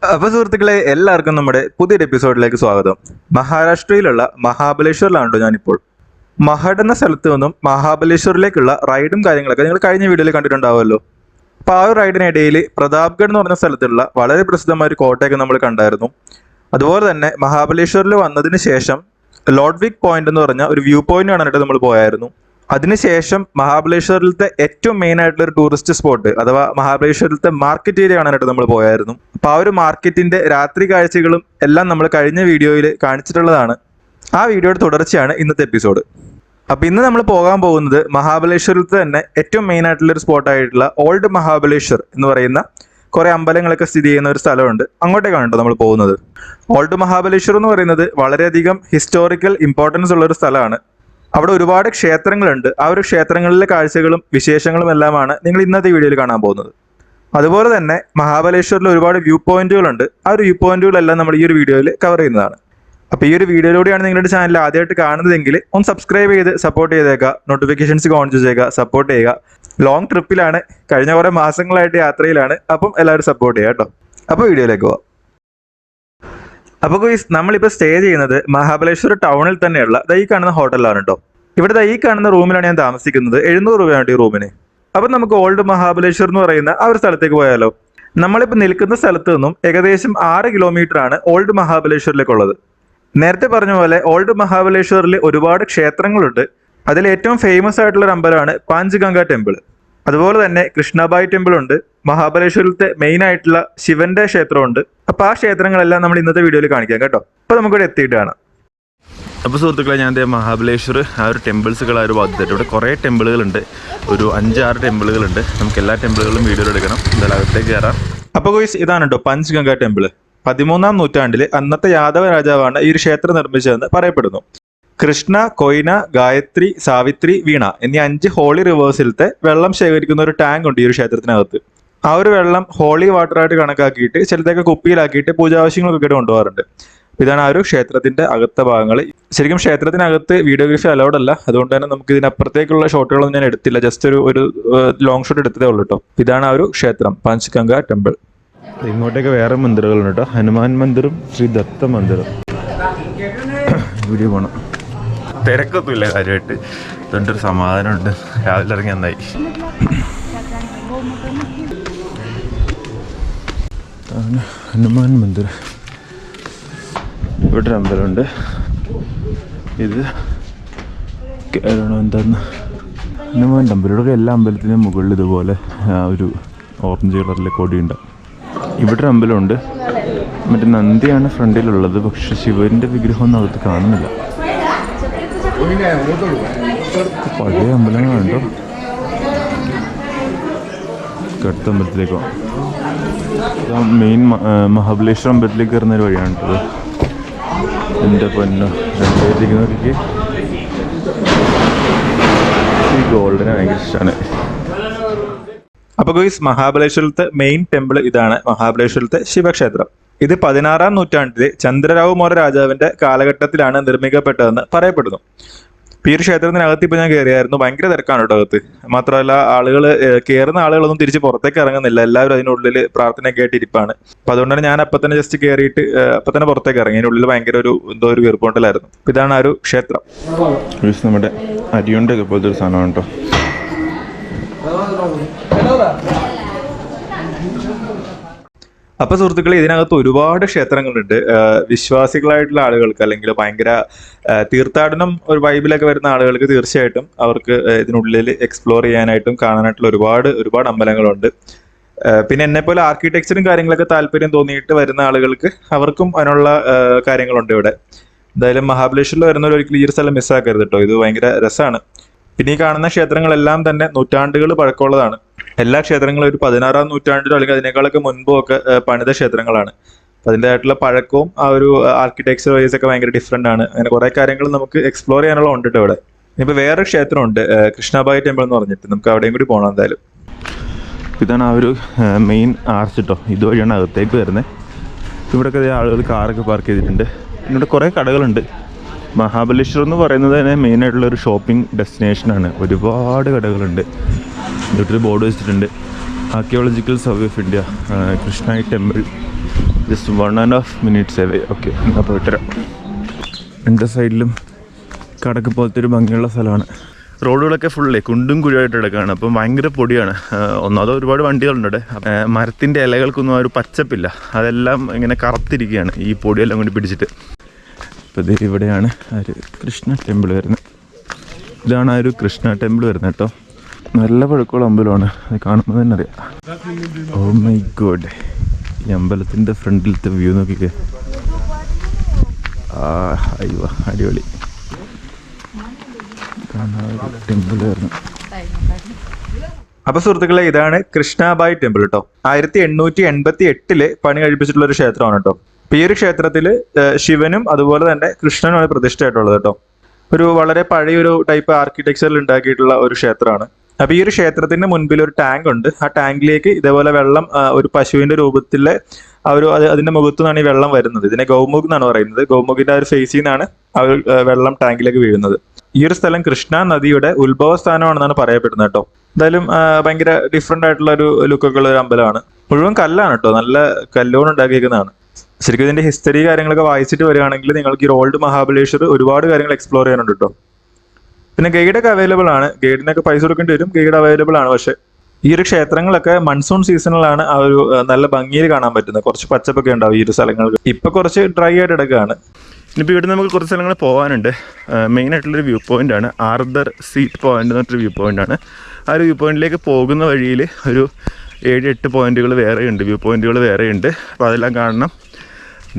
അപ്പൊ സുഹൃത്തുക്കളെ, എല്ലാവർക്കും നമ്മുടെ പുതിയൊരു എപ്പിസോഡിലേക്ക് സ്വാഗതം. മഹാരാഷ്ട്രയിലുള്ള മഹാബലേശ്വറിലാണല്ലോ ഞാനിപ്പോൾ. മഹഡ് എന്ന സ്ഥലത്ത് നിന്നും മഹാബലേശ്വറിലേക്കുള്ള റൈഡും കാര്യങ്ങളൊക്കെ നിങ്ങൾ കഴിഞ്ഞ വീഡിയോയിൽ കണ്ടിട്ടുണ്ടാവുമല്ലോ. അപ്പോൾ ആ ഒരു റൈഡിനിടയിൽ പ്രതാപ്ഗഡ് എന്ന് പറഞ്ഞ സ്ഥലത്തുള്ള വളരെ പ്രസിദ്ധമായ ഒരു കോട്ടയൊക്കെ നമ്മൾ കണ്ടായിരുന്നു. അതുപോലെ തന്നെ മഹാബലേശ്വറിൽ വന്നതിന് ശേഷം ലോഡ്വിക് പോയിന്റ് എന്ന് പറഞ്ഞ ഒരു വ്യൂ പോയിന്റ് കാണാനായിട്ട് നമ്മൾ പോയായിരുന്നു. അതിനുശേഷം മഹാബലേശ്വരത്തെ ഏറ്റവും മെയിൻ ആയിട്ടുള്ള ഒരു ടൂറിസ്റ്റ് സ്പോട്ട് അഥവാ മഹാബലേശ്വരത്തെ മാർക്കറ്റ് ഏരിയ കാണാനായിട്ട് നമ്മൾ പോയായിരുന്നു. അപ്പോൾ ആ ഒരു മാർക്കറ്റിന്റെ രാത്രി കാഴ്ചകളും എല്ലാം നമ്മൾ കഴിഞ്ഞ വീഡിയോയിൽ കാണിച്ചിട്ടുള്ളതാണ്. ആ വീഡിയോയുടെ തുടർച്ചയാണ് ഇന്നത്തെ എപ്പിസോഡ്. അപ്പോൾ ഇന്ന് നമ്മൾ പോകാൻ പോകുന്നത് മഹാബലേശ്വരത്തെ തന്നെ ഏറ്റവും മെയിൻ ആയിട്ടുള്ള ഒരു സ്പോട്ടായിട്ടുള്ള ഓൾഡ് മഹാബലേശ്വർ എന്ന് പറയുന്ന കുറേ അമ്പലങ്ങളൊക്കെ സ്ഥിതി ചെയ്യുന്ന ഒരു സ്ഥലമുണ്ട്. അങ്ങോട്ടേക്കാണ് കേട്ടോ നമ്മൾ പോകുന്നത്. ഓൾഡ് മഹാബലേശ്വർ എന്ന് പറയുന്നത് വളരെയധികം ഹിസ്റ്റോറിക്കൽ ഇമ്പോർട്ടൻസ് ഉള്ള ഒരു സ്ഥലമാണ്. അവിടെ ഒരുപാട് ക്ഷേത്രങ്ങളുണ്ട്. ആ ഒരു ക്ഷേത്രങ്ങളിലെ കാഴ്ചകളും വിശേഷങ്ങളും എല്ലാമാണ് നിങ്ങൾ ഇന്നത്തെ വീഡിയോയിൽ കാണാൻ പോകുന്നത്. അതുപോലെ തന്നെ മഹാബലേശ്വറിൽ ഒരുപാട് വ്യൂ പോയിന്റുകളുണ്ട്. ആ ഒരു വ്യൂ പോയിന്റുകളെല്ലാം നമ്മൾ ഈ ഒരു വീഡിയോയിൽ കവർ ചെയ്യുന്നതാണ്. അപ്പോൾ ഈ ഒരു വീഡിയോയിലൂടെയാണ് നിങ്ങളുടെ ചാനൽ ആദ്യമായിട്ട് കാണുന്നതെങ്കിൽ ഒന്ന് സബ്സ്ക്രൈബ് ചെയ്ത് സപ്പോർട്ട് ചെയ്തേക്കുക, നോട്ടിഫിക്കേഷൻസ് ഓൺ ചെയ്തേക്കുക, സപ്പോർട്ട് ചെയ്യുക. ലോങ് ട്രിപ്പിലാണ്, കഴിഞ്ഞ കുറേ മാസങ്ങളായിട്ട് യാത്രയിലാണ്. അപ്പം എല്ലാവരും സപ്പോർട്ട് ചെയ്യുക കേട്ടോ. അപ്പോൾ വീഡിയോയിലേക്ക് പോവാം. അപ്പോൾ നമ്മളിപ്പോൾ സ്റ്റേ ചെയ്യുന്നത് മഹാബലേശ്വർ ടൗണിൽ തന്നെയുള്ള ഈ കാണുന്ന ഹോട്ടലിലാണ് കേട്ടോ. ഇവിടെ ഈ കാണുന്ന റൂമിലാണ് ഞാൻ താമസിക്കുന്നത്. 700 രൂപയാണ് ഈ റൂമിന്. അപ്പം നമുക്ക് ഓൾഡ് മഹാബലേശ്വർ എന്ന് പറയുന്ന ആ ഒരു സ്ഥലത്തേക്ക് പോയാലോ. നമ്മളിപ്പോൾ നിൽക്കുന്ന സ്ഥലത്ത് നിന്നും ഏകദേശം 6 കിലോമീറ്റർ ആണ് ഓൾഡ് മഹാബലേശ്വറിലേക്കുള്ളത്. നേരത്തെ പറഞ്ഞ പോലെ ഓൾഡ് മഹാബലേശ്വറിൽ ഒരുപാട് ക്ഷേത്രങ്ങളുണ്ട്. അതിൽ ഏറ്റവും ഫേമസ് ആയിട്ടുള്ള ഒരു അമ്പലമാണ് പാഞ്ച്ഗംഗ ടെമ്പിൾ. അതുപോലെ തന്നെ കൃഷ്ണബായി ടെമ്പിൾ ഉണ്ട്. മഹാബലേശ്വരത്തെ മെയിൻ ആയിട്ടുള്ള ശിവന്റെ ക്ഷേത്രമുണ്ട്. അപ്പോൾ ആ ക്ഷേത്രങ്ങളെല്ലാം നമ്മൾ ഇന്നത്തെ വീഡിയോയിൽ കാണിക്കാം കേട്ടോ. അപ്പോൾ നമുക്കിവിടെ എത്തിയിട്ട് കാണാം. അപ്പോൾ സുഹൃത്തുക്കളെ, ഞാൻ മഹാബലേശ്വർ ആ ഒരു ടെമ്പിൾസുകൾ ആ ഒരു ഭാഗത്തായിട്ട് ഇവിടെ കുറേ ടെമ്പിളുകളുണ്ട്. ഒരു 5-6 ടെമ്പിളുകളുണ്ട്. നമുക്ക് എല്ലാ ടെമ്പിളുകളും വീഡിയോയിൽ എടുക്കണം. എന്തായാലും അകത്തേക്ക് കയറാം. അപ്പോൾ ഇതാണ് കേട്ടോ പഞ്ച്ഗംഗ ടെമ്പിൾ. 13-ാം നൂറ്റാണ്ടിൽ അന്നത്തെ യാദവ രാജാവാണ് ഈ ഒരു ക്ഷേത്രം നിർമ്മിച്ചതെന്ന് പറയപ്പെടുന്നു. കൃഷ്ണ, കൊയ്ന, ഗായത്രി, സാവിത്രി, വീണ എന്നീ 5 ഹോളി റിവേഴ്സിലത്തെ വെള്ളം ശേഖരിക്കുന്ന ഒരു ടാങ്ക് ഉണ്ട് ഈ ഒരു ക്ഷേത്രത്തിനകത്ത്. ആ ഒരു വെള്ളം ഹോളി വാട്ടറായിട്ട് കണക്കാക്കിയിട്ട് ചിലതൊക്കെ കുപ്പിയിലാക്കിയിട്ട് പൂജാവശ്യങ്ങൾക്കൊക്കെ കൊണ്ടുപോകാറുണ്ട്. ഇതാണ് ആ ഒരു ക്ഷേത്രത്തിന്റെ അകത്തെ ഭാഗങ്ങൾ. ശരിക്കും ക്ഷേത്രത്തിനകത്ത് വീഡിയോഗ്രാഫി അലൗഡ് അല്ല. അതുകൊണ്ട് തന്നെ നമുക്ക് ഇതിനപ്പുറത്തേക്കുള്ള ഷോട്ടുകളൊന്നും ഞാൻ എടുത്തില്ല. ജസ്റ്റ് ഒരു ലോങ് ഷോട്ട് എടുത്തതേ ഉള്ളൂ കേട്ടോ. ഇതാണ് ആ ഒരു ക്ഷേത്രം, പഞ്ച്ഗംഗ ടെമ്പിൾ. ഇങ്ങോട്ടേക്ക് വേറെ മന്ദിറുകളുണ്ട് കേട്ടോ. ഹനുമാൻ മന്ദിറും ശ്രീ ദത്ത മന്ദിറും. വീഡിയോ പോകണം. തിരക്കൊന്നുമില്ല കാര്യമായിട്ട്. ഇതുകൊണ്ടൊരു സമാധാനമുണ്ട്. രാവിലെ ഇറങ്ങി നന്നായി. ഹനുമാൻ മന്ദിർ. ഇവിടെ ഒരു അമ്പലമുണ്ട്. ഇത് എന്താന്ന് ഹനുമാൻ ടെമ്പിൾ. ഇവിടെ എല്ലാ അമ്പലത്തിനും മുകളിൽ ഇതുപോലെ ഒരു ഓറഞ്ച് കളറിലെ കൊടിയുണ്ടാവും. ഇവിടെ ഒരു അമ്പലമുണ്ട്. മറ്റേ നന്ദിയാണ് ഫ്രണ്ടിലുള്ളത്. പക്ഷെ ശിവന്റെ വിഗ്രഹമൊന്നും അകത്ത് കാണുന്നില്ല. പഴയ അമ്പലങ്ങളുണ്ടോ. അടുത്ത അമ്പലത്തിലേക്ക് പോകാം. മെയിൻ മഹാബലേശ്വർ അമ്പലത്തിലേക്ക് കയറുന്നൊരു വഴിയാണ് കേട്ടത്. എൻ്റെ പൊന്നോ, രണ്ടേക്ക് നോക്കിക്ക്. ഈ ഗോൾഡിന് ഭയങ്കര ഇഷ്ടമാണ്. അപ്പോൾ മഹാബലേശ്വരത്തെ മെയിൻ ടെമ്പിൾ ഇതാണ്, മഹാബലേശ്വരത്തെ ശിവക്ഷേത്രം. ഇത് 16-ാം നൂറ്റാണ്ടിലെ ചന്ദ്രരാവ് മോര രാജാവിന്റെ കാലഘട്ടത്തിലാണ് നിർമ്മിക്കപ്പെട്ടതെന്ന് പറയപ്പെടുന്നു. ഈ ഒരു ക്ഷേത്രത്തിനകത്ത് ഇപ്പോൾ ഞാൻ കയറിയായിരുന്നു. ഭയങ്കര തിരക്കാണ് കേട്ടോ അകത്ത്. മാത്രമല്ല കയറുന്ന ആളുകളൊന്നും തിരിച്ച് പുറത്തേക്ക് ഇറങ്ങുന്നില്ല. എല്ലാവരും അതിനുള്ളിൽ പ്രാർത്ഥനയൊക്കെ ആയിട്ട് ഇരിപ്പാണ്. അപ്പോൾ അതുകൊണ്ടാണ് ഞാൻ അപ്പം തന്നെ ജസ്റ്റ് കയറിയിട്ട് അപ്പം തന്നെ പുറത്തേക്ക് ഇറങ്ങി. അതിനുള്ളിൽ ഭയങ്കര ഒരു വീർപ്പുണ്ടലായിരുന്നു. ഇതാണ് ആ ഒരു ക്ഷേത്രം. നമ്മുടെ അരിയുണ്ടൊക്കെ പോലത്തെ ഒരു സാധനമാണ് കേട്ടോ. അപ്പോൾ സുഹൃത്തുക്കളെ, ഇതിനകത്ത് ഒരുപാട് ക്ഷേത്രങ്ങളുണ്ട്. വിശ്വാസികളായിട്ടുള്ള ആളുകൾക്ക് അല്ലെങ്കിൽ ഭയങ്കര തീർത്ഥാടനം ഒരു വൈബിലൊക്കെ വരുന്ന ആളുകൾക്ക് തീർച്ചയായിട്ടും അവർക്ക് ഇതിനുള്ളിൽ എക്സ്പ്ലോർ ചെയ്യാനായിട്ടും കാണാനായിട്ടുള്ള ഒരുപാട് അമ്പലങ്ങളുണ്ട്. പിന്നെ എന്നെപ്പോലെ ആർക്കിടെക്ചറും കാര്യങ്ങളൊക്കെ താല്പര്യം തോന്നിയിട്ട് വരുന്ന ആളുകൾക്ക് അവർക്കും അതിനുള്ള കാര്യങ്ങളുണ്ട് ഇവിടെ. എന്തായാലും മഹാബലേശ്വറിൽ വരുന്നവർ ഒരിക്കലും ഈ ഒരു സ്ഥലം മിസ്സാക്കരുത് കേട്ടോ. ഇത് ഭയങ്കര രസമാണ്. പിന്നെ ഈ കാണുന്ന ക്ഷേത്രങ്ങളെല്ലാം തന്നെ നൂറ്റാണ്ടുകൾ പഴക്കമുള്ളതാണ്. എല്ലാ ക്ഷേത്രങ്ങളും ഒരു 16-ാം നൂറ്റാണ്ടിലോ അല്ലെങ്കിൽ അതിനേക്കാളൊക്കെ മുൻപോ ഒക്കെ പണിത ക്ഷേത്രങ്ങളാണ്. അതിൻ്റെതായിട്ടുള്ള പഴക്കവും ആ ഒരു ആർക്കിടെക്ചർ വൈസ് ഒക്കെ ഭയങ്കര ഡിഫറെൻ്റ് ആണ്. അങ്ങനെ കുറേ കാര്യങ്ങൾ നമുക്ക് എക്സ്പ്ലോർ ചെയ്യാനുള്ള ഉണ്ട് ഇവിടെ. ഇനിയിപ്പോൾ വേറെ ക്ഷേത്രമുണ്ട്, കൃഷ്ണബായി ടെമ്പിൾ എന്ന് പറഞ്ഞിട്ട്. നമുക്ക് അവിടെയും കൂടി പോകണം എന്തായാലും. ഇതാണ് ആ ഒരു മെയിൻ ആർച്ച് കേട്ടോ. ഇതുവഴിയാണ് അകത്തേക്ക് വരുന്നത്. ഇവിടെയൊക്കെ ആളുകൾ കാറൊക്കെ പാർക്ക് ചെയ്തിട്ടുണ്ട്. ഇവിടെ കുറേ കടകളുണ്ട്. മഹാബലേശ്വർ എന്ന് പറയുന്നത് തന്നെ മെയിനായിട്ടുള്ളൊരു ഷോപ്പിംഗ് ഡെസ്റ്റിനേഷനാണ്. ഒരുപാട് കടകളുണ്ട്. ഇതൊരു ബോർഡ് വെച്ചിട്ടുണ്ട്, archaeological survey of India, Krishnai temple, just 1.5 minutes away. Okay, എന്നാൽ പോയിട്ട് വരാം. രണ്ട് സൈഡിലും കടക്ക് പോലത്തെ ഒരു ഭംഗിയുള്ള സ്ഥലമാണ്. റോഡുകളൊക്കെ ഫുള്ളേ കുണ്ടും കുഴിയായിട്ട് കിടക്കുകയാണ്. അപ്പം ഭയങ്കര പൊടിയാണ്. ഒന്നാമത് ഒരുപാട് വണ്ടികളുണ്ട്. മരത്തിൻ്റെ ഇലകൾക്കൊന്നും ആ ഒരു പച്ചപ്പില്ല, അതെല്ലാം ഇങ്ങനെ കറുത്തിരിക്കുകയാണ് ഈ പൊടിയെല്ലാം കൊണ്ട് പിടിച്ചിട്ട്. അപ്പോൾ ഇത് ഇവിടെയാണ് ആ ഒരു കൃഷ്ണ ടെമ്പിൾ വരുന്നത്. ഇതാണ് ആ ഒരു കൃഷ്ണ ടെമ്പിൾ വരുന്നത് കേട്ടോ. നല്ല പഴക്കമുള്ള അമ്പലമാണ്, അത് കാണുമ്പോൾ തന്നെ അറിയാം. ഓ മൈ ഗോഡ്, ഈ അമ്പലത്തിൻ്റെ ഫ്രണ്ടിലത്തെ വ്യൂ നോക്കിക്കേ. അയ്യോ അടിപൊളി ടെമ്പിൾ വരുന്നു. അപ്പൊ സുഹൃത്തുക്കളെ, ഇതാണ് കൃഷ്ണാബായി ടെമ്പിൾ കേട്ടോ. 1888 പണി കഴിപ്പിച്ചിട്ടുള്ള ഒരു ക്ഷേത്രമാണ് കേട്ടോ. അപ്പൊ ഈ ഒരു ക്ഷേത്രത്തില് ശിവനും അതുപോലെ തന്നെ കൃഷ്ണനുമാണ് പ്രതിഷ്ഠയായിട്ടുള്ളത് കേട്ടോ. ഒരു വളരെ പഴയൊരു ടൈപ്പ് ആർക്കിടെക്ചറിൽ ഉണ്ടാക്കിയിട്ടുള്ള ഒരു ക്ഷേത്രമാണ്. അപ്പൊ ഈ ഒരു ക്ഷേത്രത്തിന്റെ മുൻപിൽ ഒരു ടാങ്ക് ഉണ്ട്. ആ ടാങ്കിലേക്ക് ഇതേപോലെ വെള്ളം ഒരു പശുവിന്റെ രൂപത്തിലെ അതിന്റെ മുഖത്തു നിന്നാണ് ഈ വെള്ളം വരുന്നത്. ഇതിനെ ഗൗമുഖ് എന്നാണ് പറയുന്നത്. ഗൗമുഖിന്റെ ആ ഒരു ഫേസിൽ നിന്നാണ് ആ ഒരു വെള്ളം ടാങ്കിലേക്ക് വീഴുന്നത്. ഈ ഒരു സ്ഥലം കൃഷ്ണ നദിയുടെ ഉത്ഭവ സ്ഥാനമാണെന്നാണ് പറയപ്പെടുന്നത് കേട്ടോ. എന്തായാലും ഭയങ്കര ഡിഫറെന്റ് ആയിട്ടുള്ള ഒരു ലുക്കൊക്കെ ഉള്ള ഒരു അമ്പലമാണ്. മുഴുവൻ കല്ലാണ് കേട്ടോ, നല്ല കല്ലുകൊണ്ട് ഉണ്ടാക്കിയിരിക്കുന്നതാണ്. ശരിക്കും ഇതിന്റെ ഹിസ്റ്ററി കാര്യങ്ങളൊക്കെ വായിച്ചിട്ട് വരികയാണെങ്കിൽ നിങ്ങൾക്ക് ഈ ഓൾഡ് മഹാബലേശ്വർ ഒരുപാട് കാര്യങ്ങൾ എക്സ്പ്ലോർ ചെയ്യാനുണ്ട് കേട്ടോ. പിന്നെ ഗൈഡൊക്കെ അവൈലബിൾ ആണ്. ഗൈഡിനൊക്കെ പൈസ കൊടുക്കേണ്ടി വരും, ഗൈഡ് അവൈലബിൾ ആണ്. പക്ഷെ ഈ ഒരു ക്ഷേത്രങ്ങളൊക്കെ മൺസൂൺ സീസണിലാണ് ആ ഒരു നല്ല ഭംഗിയിൽ കാണാൻ പറ്റുന്നത്. കുറച്ച് പച്ചപ്പൊക്കെ ഉണ്ടാവും ഈ ഒരു സ്ഥലങ്ങൾക്ക്. ഇപ്പൊ കുറച്ച് ഡ്രൈ ആയിട്ട് എടുക്കുകയാണ്. ഇനിയിപ്പോൾ ഇവിടെ നമുക്ക് കുറച്ച് സ്ഥലങ്ങൾ പോകാനുണ്ട്. മെയിനായിട്ടുള്ളൊരു വ്യൂ പോയിൻ്റാണ് ആർദർ സീറ്റ് പോയിൻ്റ് എന്ന് പറഞ്ഞൊരു വ്യൂ പോയിൻ്റാണ്. ആ ഒരു വ്യൂ പോയിന്റിലേക്ക് പോകുന്ന വഴിയിൽ ഒരു 7-8 പോയിന്റുകൾ വേറെയുണ്ട്, വ്യൂ പോയിന്റുകൾ വേറെയുണ്ട്. അപ്പോൾ അതെല്ലാം കാണണം,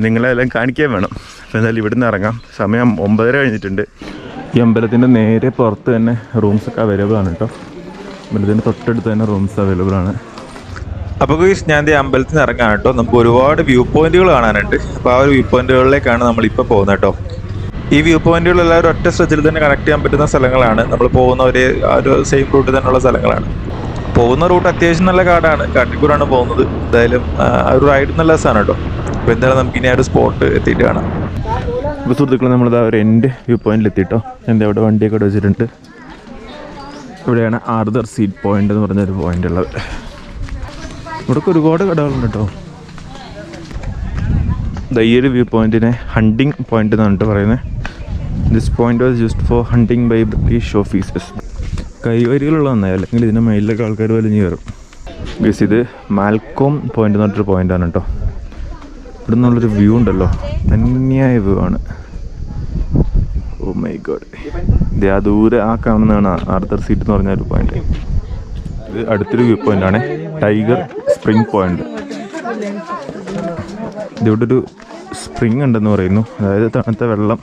നിങ്ങളെല്ലാം കാണിക്കാൻ വേണം. അപ്പോൾ എന്തായാലും ഇവിടെ നിന്ന് ഇറങ്ങാം. സമയം 9:30 കഴിഞ്ഞിട്ടുണ്ട്. ഈ അമ്പലത്തിൻ്റെ നേരെ പുറത്ത് തന്നെ റൂംസൊക്കെ അവൈലബിൾ ആണ് കേട്ടോ. അമ്പലത്തിൻ്റെ തൊട്ടടുത്ത് തന്നെ റൂംസ് അവൈലബിൾ ആണ്. അപ്പോൾ ഞാൻ ഈ അമ്പലത്തിൽ നിന്ന് ഇറങ്ങാൻ കേട്ടോ. നമുക്ക് ഒരുപാട് വ്യൂ പോയിന്റുകൾ കാണാനുണ്ട്. അപ്പോൾ ആ ഒരു വ്യൂ പോയിന്റുകളിലേക്കാണ് നമ്മളിപ്പോൾ പോകുന്നത് കേട്ടോ. ഈ വ്യൂ പോയിന്റുകളെല്ലാം ഒരു ഒറ്റ സ്ട്രെച്ചിൽ തന്നെ കണക്ട് ചെയ്യാൻ പറ്റുന്ന സ്ഥലങ്ങളാണ്. നമ്മൾ പോകുന്ന ഒരു സെയിം റൂട്ടിൽ തന്നെയുള്ള സ്ഥലങ്ങളാണ്. പോകുന്ന റൂട്ട് അത്യാവശ്യം നല്ല കാടാണ്, കാട്ടിൽ കൂടാണ് പോകുന്നത്. എന്തായാലും ഒരു റൈഡ് നല്ല രസമാണ് കേട്ടോ. അപ്പോൾ എന്തായാലും നമുക്ക് ഇനി ആ ഒരു സ്പോട്ട് എത്തിയിട്ട് കാണാം. ഇപ്പോൾ സുഹൃത്തുക്കൾ, നമ്മളിതാ ഒരു എൻ്റെ വ്യൂ പോയിന്റിൽ എത്തിയിട്ടോ. എന്താ ഇവിടെ വണ്ടിയൊക്കെ ഇവിടെ വെച്ചിട്ടുണ്ട്. ഇവിടെയാണ് ആർദർ സീറ്റ് പോയിന്റ് എന്ന് പറഞ്ഞൊരു പോയിന്റ് ഉള്ളത്. ഇവിടെയൊക്കെ ഒരുപാട് കടകളുണ്ട് കേട്ടോ. ഈ ഒരു വ്യൂ പോയിന്റിനെ ഹണ്ടിങ് പോയിന്റ് എന്നാണ് പറയുന്നത്. This point was used for hunting by British officers. കൈവരികളുള്ള ഒന്നായി, അല്ലെങ്കിൽ ഇതിൻ്റെ മേലിലൊക്കെ ആൾക്കാർ വലിഞ്ഞ് കയറും. ബീസ് ഇത് മാൽക്കോം പോയിന്റ് എന്ന് പറഞ്ഞൊരു പോയിന്റാണ് കേട്ടോ. ഇവിടെ നിന്നുള്ളൊരു വ്യൂ ഉണ്ടല്ലോ, ധന്യായ വ്യൂ ആണ്. ഓ മൈ ഗോഡ്, ഇത് ആ ദൂരെ ആ കാണുന്നതാണ് ആർദർ സീറ്റ് എന്ന് പറഞ്ഞൊരു പോയിന്റ്. ഇത് അടുത്തൊരു വ്യൂ പോയിന്റാണ് ടൈഗർ സ്പ്രിംഗ് പോയിന്റ്. ഇതിവിടെ ഒരു സ്പ്രിംഗ് ഉണ്ടെന്ന് പറയുന്നു, അതായത് തണുത്ത വെള്ളം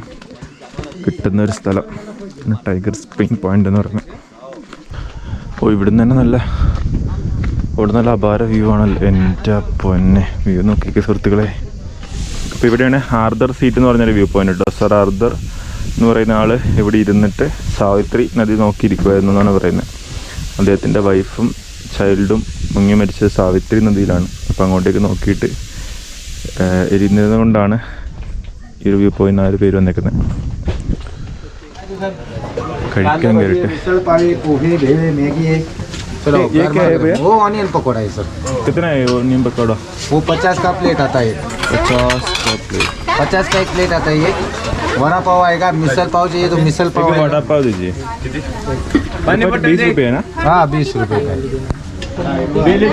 കിട്ടുന്ന ഒരു സ്ഥലം. ടൈഗർ സ്പ്രിംഗ് പോയിന്റ് എന്ന് പറയുന്നത്. ഓ, ഇവിടുന്ന് തന്നെ ഇവിടെ നല്ല അപാര വ്യൂ ആണല്ലോ. എൻ്റെ പൊന്നെ, വ്യൂ നോക്കിക്കേ സുഹൃത്തുക്കളെ. അപ്പോൾ ഇവിടെയാണ് ആർദർ സീറ്റ് എന്ന് പറഞ്ഞൊരു വ്യൂ പോയിന്റ് കേട്ടോ. സർ ആർദർ എന്ന് പറയുന്ന ആൾ ഇവിടെ ഇരുന്നിട്ട് സാവിത്രി നദി നോക്കിയിരിക്കുമായിരുന്നു എന്നാണ് പറയുന്നത്. അദ്ദേഹത്തിൻ്റെ വൈഫും ചൈൽഡും മുങ്ങി മരിച്ചത് സാവിത്രി നദിയിലാണ്. അപ്പോൾ അങ്ങോട്ടേക്ക് നോക്കിയിട്ട് ഇരുന്നത് കൊണ്ടാണ് ഈ ഒരു വ്യൂ പോയിന്റ് ആ ഒരു പേര് വന്നേക്കുന്നത്. കഴിക്കാൻ കയറിയിട്ട് ये क्या है भैया? वो ऑनियन पकौड़ा है सर। कितना है ऑनियन पकौड़ा? वो 50 का प्लेट आता है। 50 का प्लेट। 50 का एक प्लेट आता है ये। वड़ा पाव आएगा, मिसल पाव चाहिए तो मिसल पाव आएगा। वड़ा पाव दीजिए। 20 रुपये है ना? हाँ 20 रुपये का। बेली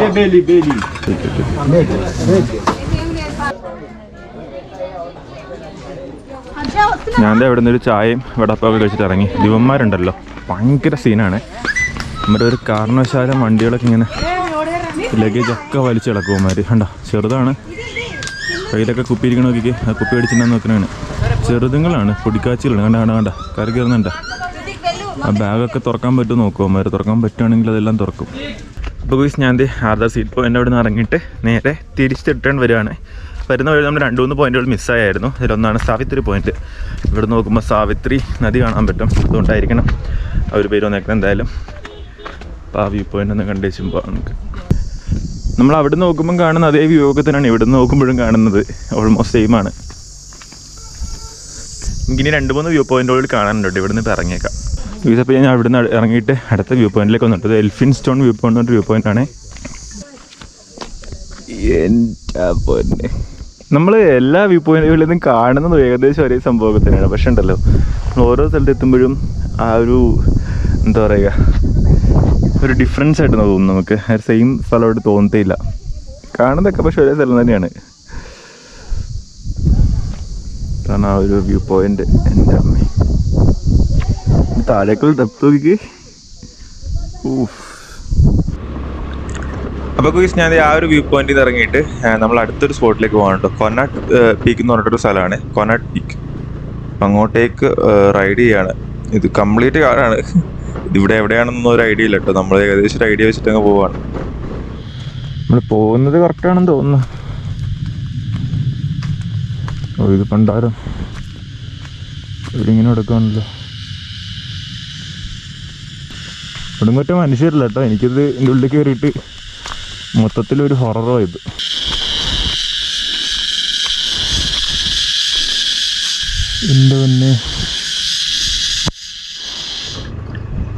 ഞാൻ ഇവിടെ നിന്നൊരു ചായയും വടപ്പാവൊക്കെ കഴിച്ചിട്ട് ഇറങ്ങി. ദിവന്മാരുണ്ടല്ലോ, ഭയങ്കര സീനാണ്. നമ്മുടെ ഒരു കാരണവശാലും വണ്ടികളൊക്കെ ഇങ്ങനെ ലഗേജൊക്കെ വലിച്ചു കിടക്കുമാർ. കണ്ടോ, ചെറുതാണ്, കയ്യിലൊക്കെ കുപ്പി ഇരിക്കണ നോക്കിക്ക്. ആ കുപ്പി അടിച്ചിട്ടാന്ന് നോക്കണാണ്. ചെറുതുങ്ങളാണ്, പൊടിക്കാച്ചികളാണ്. കണ്ട കറി കയറുന്നുണ്ട. ആ ബാഗൊക്കെ തുറക്കാൻ പറ്റുമോ നോക്കുമാർ. തുറക്കാൻ പറ്റുകയാണെങ്കിൽ അതെല്ലാം തുറക്കും. അപ്പോൾ ഞാൻ ആർദർ സീറ്റ് പോയിൻ്റ് അവിടെ നിന്ന് ഇറങ്ങിയിട്ട് നേരെ തിരിച്ച് റിട്ടേൺ വരികയാണ്. വരുന്ന വഴി നമ്മൾ 2-3 പോയിന്റുകൾ മിസ്സായിരുന്നു. അതിലൊന്നാണ് സാവിത്രി പോയിന്റ്. ഇവിടെ നോക്കുമ്പോൾ സാവിത്രി നദി കാണാൻ പറ്റും, അതുകൊണ്ടായിരിക്കണം ആ ഒരു പേര് വന്നേക്കുന്നത്. എന്തായാലും അപ്പോൾ ആ വ്യൂ പോയിന്റ് ഒന്ന് കണ്ടേച്ചുമ്പോൾ നമുക്ക് നമ്മൾ അവിടെ നോക്കുമ്പം കാണുന്ന അതേ വ്യൂ ഒക്കെ തന്നെയാണ് ഇവിടെ നോക്കുമ്പോഴും കാണുന്നത്. ഓൾമോസ്റ്റ് സെയിം ആണ്. ഇനി 2-3 വ്യൂ പോയിന്റുകൾ കാണാനുണ്ട്. ഇവിടെ നിന്ന് ഇപ്പോൾ ഇറങ്ങിയേക്കാം. ഇതിപ്പോൾ ഞാൻ അവിടെ നിന്ന് ഇറങ്ങിയിട്ട് അടുത്ത വ്യൂ പോയിന്റിലേക്ക് വന്നിട്ടത് എൽഫിൻ സ്റ്റോൺ വ്യൂ പോയിന്റ് എന്നൊരു വ്യൂ പോയിന്റ് ആണ്. എൻ്റെ പൊന്നെ, നമ്മൾ എല്ലാ വ്യൂ പോയിന്റുകളിൽ നിന്നും കാണുന്നത് ഏകദേശം ഒരേ സംഭവം തന്നെയാണ്. പക്ഷെ ഉണ്ടല്ലോ, ഓരോ സ്ഥലത്ത് എത്തുമ്പോഴും ആ ഒരു എന്താ പറയുക, ഒരു ഡിഫറൻസ് ആയിട്ട് തോന്നും നമുക്ക്. സെയിം സ്ഥലമായിട്ട് തോന്നത്തേയില്ല. കാണുന്നതൊക്കെ പക്ഷെ ഒരേ സ്ഥലം തന്നെയാണ്. കാരണം ആ ഒരു വ്യൂ പോയിന്റ് എൻ്റെ അമ്മ താഴേക്കുള്ള ഡെപ്ത് നോക്കി. അപ്പോൾ ഗുയ്സ്, ഞാൻ ആ ഒരു വ്യൂ പോയിന്റിൽ നിന്ന് ഇറങ്ങിയിട്ട് നമ്മൾ അടുത്തൊരു സ്പോട്ടിലേക്ക് പോകാനുണ്ട്. കൊനാട്ട് പീക്ക് എന്ന് പറഞ്ഞിട്ടൊരു സ്ഥലമാണ്, കൊനാട്ട് പീക്ക്. അങ്ങോട്ടേക്ക് റൈഡ് ചെയ്യാണ്. ഇത് കംപ്ലീറ്റ് കാടാണ്. ഇതിവിടെ എവിടെയാണെന്നൊന്നും ഒരു ഐഡിയ ഇല്ല കേട്ടോ. നമ്മൾ ഏകദേശം ഒരു ഐഡിയ വെച്ചിട്ട് അങ്ങ് പോവാണ്. നമ്മൾ പോകുന്നത് കറക്റ്റാണെന്ന് തോന്നുന്നു. ഓ, ഇത് പണ്ടാരം ഇവിടെ ഇങ്ങനെ എടുക്കുകയാണല്ലോ. ഇവിടെ മറ്റേ മനുഷ്യരില്ല കേട്ടോ. എനിക്കിത് എൻ്റെ ഉള്ളിൽ കയറിയിട്ട് മൊത്തത്തിലൊരു ഹൊറർ വൈബ്. എൻ്റെ തന്നെ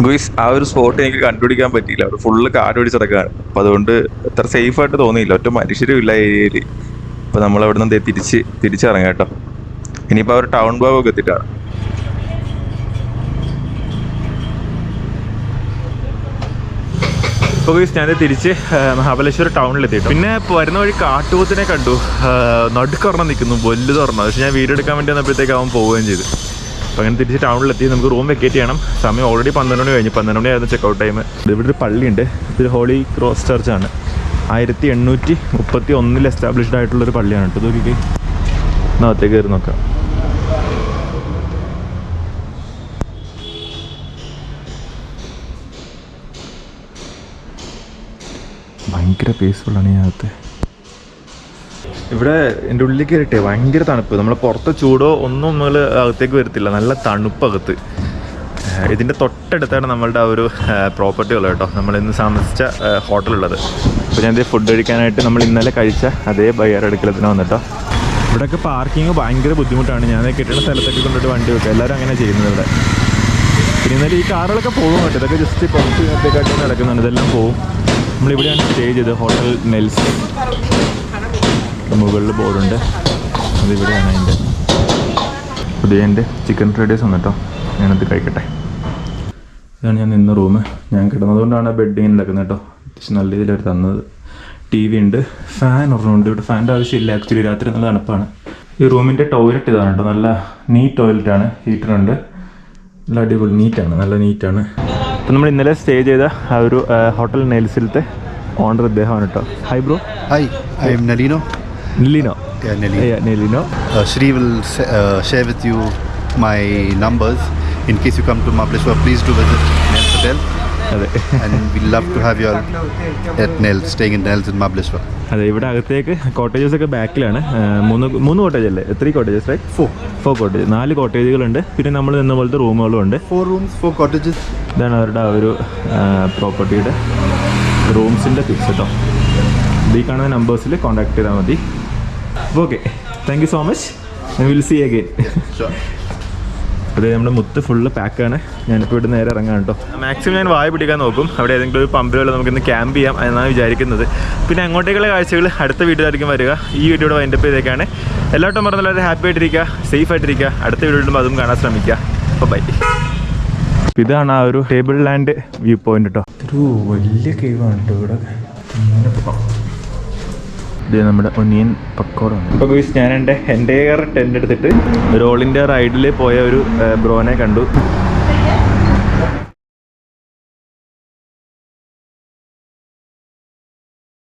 ഗുയ്സ്, ആ ഒരു സ്പോട്ട് എനിക്ക് കണ്ടുപിടിക്കാൻ പറ്റിയില്ല. അവിടെ ഫുള്ള് കാട് പിടിച്ചിടക്കാണ്. അപ്പോൾ അതുകൊണ്ട് അത്ര സേഫായിട്ട് തോന്നിയില്ല. ഒറ്റ മനുഷ്യരും ഇല്ല ഏരിയയിൽ. അപ്പോൾ നമ്മൾ അവിടെ നിന്ന് തിരിച്ചിറങ്ങാം കേട്ടോ. ഇനിയിപ്പോൾ അവർ ടൗൺ ഭാഗമൊക്കെ എത്തിയിട്ടാണ്. അപ്പോൾ ഗുയ്സ്, ഞാൻ തിരിച്ച് മഹാബലേശ്വർ ടൗണിലെത്തിയിട്ടു. പിന്നെ വരുന്ന വഴി കാട്ടുപോത്തിനെ കണ്ടു. നടുക്കൊരെണ്ണം നിൽക്കുന്നു, വലുത് ഒരെണ്ണം. പക്ഷേ ഞാൻ വീഡിയോ എടുക്കാൻ വേണ്ടി വന്നപ്പോഴത്തേക്ക് അവൻ പോവുകയും ചെയ്തു. അപ്പോൾ അങ്ങനെ തിരിച്ച് ടൗണിലെത്തി. നമുക്ക് റൂം വെക്കേറ്റ് ചെയ്യണം. സമയം ഓൾറെഡി 12 മണി കഴിഞ്ഞു. 12 മണിയായിരുന്നു ചെക്കൗട്ട് ടൈം. ഇവിടെ ഒരു പള്ളിയുണ്ട്. ഇതൊരു ഹോളി ക്രോസ് ചർച്ചാണ്. 1831 എസ്റ്റാബ്ലിഷ്ഡ് ആയിട്ടുള്ളൊരു പള്ളിയാണ് കേട്ടോ. ഇതൊക്കെ അകത്തേക്ക് കയറി നോക്കാം. ഭയങ്കര പീസ്ഫുള്ളാണ് ഈ അകത്ത്. ഇവിടെ എൻ്റെ ഉള്ളിൽ കയറിയിട്ടേ ഭയങ്കര തണുപ്പ്. നമ്മൾ പുറത്തെ ചൂടോ ഒന്നും നമ്മൾ അകത്തേക്ക് വരത്തില്ല. നല്ല തണുപ്പകത്ത്. ഇതിൻ്റെ തൊട്ടടുത്താണ് നമ്മളുടെ ആ ഒരു പ്രോപ്പർട്ടി ഉള്ളത് കേട്ടോ. നമ്മളിന്ന് താമസിച്ച ഹോട്ടലുള്ളത്. അപ്പോൾ ഞാൻ ഫുഡ് കഴിക്കാനായിട്ട് നമ്മൾ ഇന്നലെ കഴിച്ച അതേ ബയ്യാറടുക്കലത്തിന് വന്നിട്ടോ. ഇവിടെയൊക്കെ പാർക്കിങ് ഭയങ്കര ബുദ്ധിമുട്ടാണ്. ഞാൻ കിട്ടുന്ന സ്ഥലത്തൊക്കെ കൊണ്ടിട്ട് വണ്ടി വെക്കുക. എല്ലാവരും അങ്ങനെ ചെയ്യുന്നത് ഇവിടെ. പിന്നെ ഇന്നലെ ഈ കാറുകളൊക്കെ പോകും കേട്ടോ. ഇതൊക്കെ ജസ്റ്റ് കുറച്ച് നേരത്തേക്കാട്ടി നടക്കുന്നുണ്ട്. ഇതെല്ലാം പോകും. നമ്മളിവിടെയാണ് സ്റ്റേ ചെയ്തത്. Hotel Nell's. മുകളിൽ ബോർഡുണ്ട്. അതിവിടെയാണ് അതിൻ്റെ. പുതിയ എൻ്റെ ചിക്കൻ ഫ്രൈഡ് റൈസ് വന്നിട്ടോ. ഞാനത് കഴിക്കട്ടെ. ഇതാണ് ഞാൻ നിന്ന റൂം. ഞാൻ കിടന്നതുകൊണ്ടാണ് ബെഡ് ഇങ്ങനെ നടക്കുന്നത് കേട്ടോ. അത്യാവശ്യം നല്ല രീതിയിൽ അവർ തന്നത്. ടി വി ഉണ്ട്, ഫാൻ ഒരെണ്ണമുണ്ട്. ഇവിടെ ഫാൻ്റെ ആവശ്യമില്ല ആക്ച്വലി. രാത്രി നല്ല തണുപ്പാണ്. ഈ റൂമിൻ്റെ ടോയ്ലറ്റ് ഇതാണ് കേട്ടോ. നല്ല നീറ്റ് ടോയ്ലറ്റാണ്. ഹീറ്ററുണ്ട്. നല്ല അടിപൊളി നീറ്റാണ്, നല്ല നീറ്റാണ്. അപ്പം നമ്മൾ ഇന്നലെ സ്റ്റേ ചെയ്ത ആ ഒരു ഹോട്ടൽ നെൽസിലത്തെ ഓണർ ഇദ്ദേഹമാണ് കേട്ടോ. Hi bro. Hi, I am Nalino. Nalino. Yeah, Nalino. Yeah, Nalino. Shri will share with you my numbers. In case you come to Mahabaleshwar, please do visit Nels Hotel. അതെ. And we'd love to have you all at Nels, staying in Nels in Mahabaleshwar. അതെ, ഇവിടെ അകത്തേക്ക് cottages ഒക്കെ ബാക്കിലാണ്. മൂന്ന് cottage അല്ലേ? 3 cottages right? 4 cottage. 4 കോട്ടേജുകളുണ്ട്. പിന്നെ നമ്മൾ നിന്ന പോലത്തെ റൂമുകളും ഉണ്ട്. 4 rooms, 4 cottages. ഇതാണ് അവരുടെ ആ ഒരു പ്രോപ്പർട്ടിയുടെ റൂംസിൻ്റെ ഫിക്സ് കേട്ടോ. ഈ കാണുന്ന നമ്പേഴ്സിൽ കോൺടാക്ട് ചെയ്താൽ മതി. Okay, thank you so much. Will see again. അതെ, നമ്മുടെ മുത്ത് ഫുള്ള് പാക്കാണ്. ഞാനിപ്പോൾ ഇവിടെ നേരെ ഇറങ്ങാൻ കേട്ടോ. മാക്സിമം ഞാൻ വായ പിടിക്കാൻ നോക്കും. അവിടെ ഏതെങ്കിലും ഒരു പമ്പിലുള്ള നമുക്കിന്ന് ക്യാമ്പ് ചെയ്യാം എന്നാണ് വിചാരിക്കുന്നത്. പിന്നെ അങ്ങോട്ടേക്കുള്ള കാഴ്ചകൾ അടുത്ത വീഡിയോയിലായിരിക്കും വരിക. ഈ വീഡിയോയുടെ വൈൻഡപ്പ് ചെയ്തേക്കാണ്. എല്ലാവരും പറഞ്ഞ വളരെ ഹാപ്പി ആയിട്ടിരിക്കുക, സേഫ് ആയിട്ടിരിക്കുക. അടുത്ത വീഡിയോ ഇടുമ്പോൾ അതും കാണാൻ ശ്രമിക്കുക. അപ്പോൾ ബൈ. ഇതാണ് ആ ഒരു ടേബിൾ ലാൻഡ് വ്യൂ പോയിന്റ് കേട്ടോ. ഒരു വലിയ കേവാണ് കേട്ടോ ഇവിടെ. ഇത് നമ്മുടെ ഒനിയൻ പക്കോടാണ്. ഇപ്പോൾ ഗുയ്സ്, ഞാൻ എൻ്റെ ടെൻ്റ് എടുത്തിട്ട് ഒരു ഓൾ ഇന്ത്യ റൈഡിൽ പോയ ഒരു ബ്രോനെ കണ്ടു.